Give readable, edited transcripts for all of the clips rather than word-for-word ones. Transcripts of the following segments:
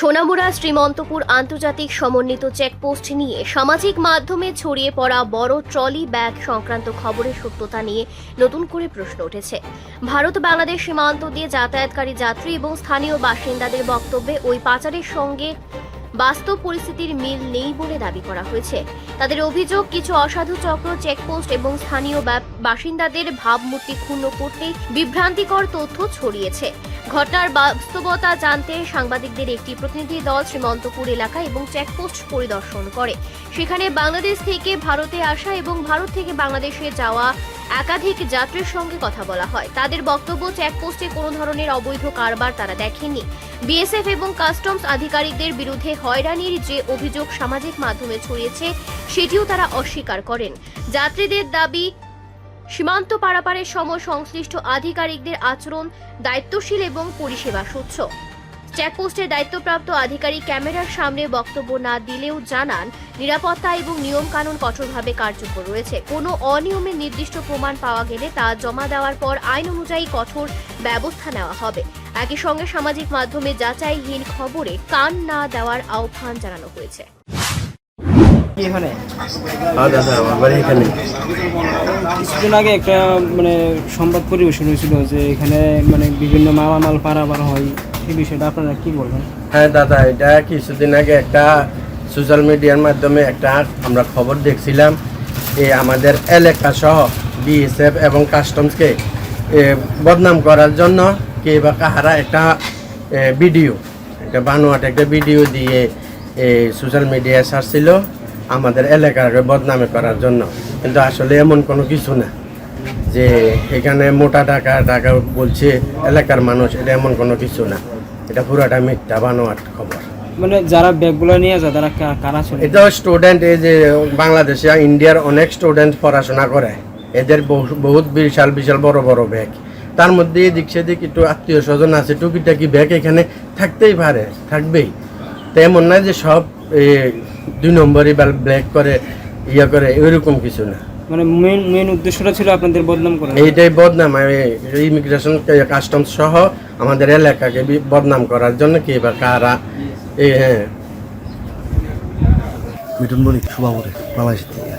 সোনামুড়া শ্রীমন্তপুর আন্তর্জাতিক সমন্বিত চেকপোস্ট নিয়ে সামাজিক মাধ্যমে ছড়িয়ে পড়া বড় ট্রলি ব্যাগ সংক্রান্ত খবরের সত্যতা নিয়ে নতুন করে প্রশ্ন উঠেছে। ভারত বাংলাদেশ সীমান্ত দিয়ে যাতায়াতকারী যাত্রী এবং স্থানীয় বাসিন্দাদের বক্তব্যে ওই পাচারের সঙ্গে বাস্তব পরিস্থিতির মিল নেই বলে দাবি করা হয়েছে। তাদের অভিযোগ, কিছু অসাধু চক্র চেকপোস্ট এবং স্থানীয় বাসিন্দাদের ভাবমূর্তি ক্ষুণ্ণ করতে বিভ্রান্তিকর তথ্য ছড়িয়েছে। ঘটনার বাস্তবতা জানতে সাংবাদিকদের একটি প্রতিনিধি দল শ্রীমন্তপুর এলাকা এবং চেকপোস্ট পরিদর্শন করে। সেখানে বাংলাদেশ থেকে ভারতে আসা এবং ভারত থেকে বাংলাদেশে যাওয়া একাধিক যাত্রীর সঙ্গে কথা বলা হয়। তাদের বক্তব্য, চেকপোস্টে কোনো ধরনের অবৈধ কারবার তারা দেখেননি। বিএসএফ এবং কাস্টমস আধিকারিকদের বিরুদ্ধে হয়রানির যে অভিযোগ সামাজিক মাধ্যমে ছড়িয়েছে সেটিও তারা অস্বীকার করেন। যাত্রীদের দাবি, সীমান্ত পারাপারের সময় সংশ্লিষ্ট আধিকারিকদের আচরণ দায়িত্বশীল এবং পরিষেবা স্বচ্ছ। চেকপোস্টের দায়িত্বপ্রাপ্ত আধিকারিক ক্যামেরার সামনে বক্তব্য না দিলেও জানান, নিরাপত্তা এবং নিয়মকানুন কঠোরভাবে কার্যকর রয়েছে। কোনো অনিয়মের নির্দিষ্ট প্রমাণ পাওয়া গেলে তা জমা দেওয়ার পর আইন অনুযায়ী কঠোর ব্যবস্থা নেওয়া হবে। একই সঙ্গে সামাজিক মাধ্যমে যাচাইহীন খবরে কান না দেওয়ার আহ্বান জানানো হয়েছে। কিছুদিন আগে একটা সংবাদ পরিবেশন হয়েছিল যে এখানে বিভিন্ন মালামাল পারাপার হয়, এই বিষয়টা আপনারা কি বলবেন? হ্যাঁ দাদা, এটা কিছুদিন আগে একটা সোশ্যাল মিডিয়ার মাধ্যমে একটা আমরা খবর দেখছিলাম। আমাদের এলাকা সহ বিএসএফ এবং কাস্টমসকে বদনাম করার জন্য কে বা কাহারা একটা ভিডিও, একটা বানোয়াট একটা ভিডিও দিয়ে সোশ্যাল মিডিয়ায় ছাড়ছিল আমাদের এলাকাকে বদনামে করার জন্য। কিন্তু আসলে এমন কোনো কিছু না যে এখানে মোটা টাকা বলছে এলাকার মানুষ, এটা এমন কোনো কিছু না। এটা পুরোটা মিথ্যা বানোয়াট খবর। যারা ব্যাগগুলো নিয়ে যায় তারা কারা ছিল? এটা স্টুডেন্ট, এই যে বাংলাদেশে ইন্ডিয়ার অনেক স্টুডেন্ট পড়াশোনা করে, এদের বহুত বিশাল বিশাল বড় বড় ব্যাগ। তার মধ্যে এদিক সেদিক একটু আত্মীয় স্বজন আছে, টুকিটাকি ব্যাগ এখানে থাকতেই পারে, থাকবেই। তো এমন না যে সব 2 নম্বরই বা ব্ল্যাক করে করে, এরকম কিছু না। মেন উদ্দেশ্যটা ছিল আপনাদের বদনাম করা। এইটাই বদনাম, ইমিগ্রেশন কাস্টমস সহ আমাদের এলাকাকে বদনাম করার জন্য কে বা কারা। হ্যাঁ, মিঠুন বলি শুভাপুরে বাংলাদেশ থেকে।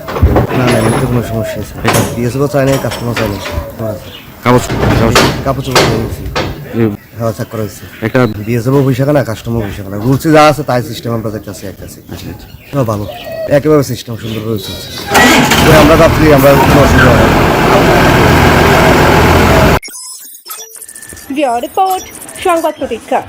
না এতে কোনো সমস্যা আছে, বিএসএফও চাই না, কাস্টমার চাই না। কাপড় চোপড় গেছি, হ্যাঁ চেক করা হয়েছে। একটা বিএসএফও পয়সা না, কাস্টমার পয়সা না, রুলসে যা আছে তাই সিস্টেম আমরা দেখতেছি একটাছি। ভালো, একেবারে সিস্টেম সুন্দরভাবে চলছে। আমরা ভাবছি আমরা কোনো অসুবিধা হয়। রিপোর্ট সংবাদ প্রতীক্ষা।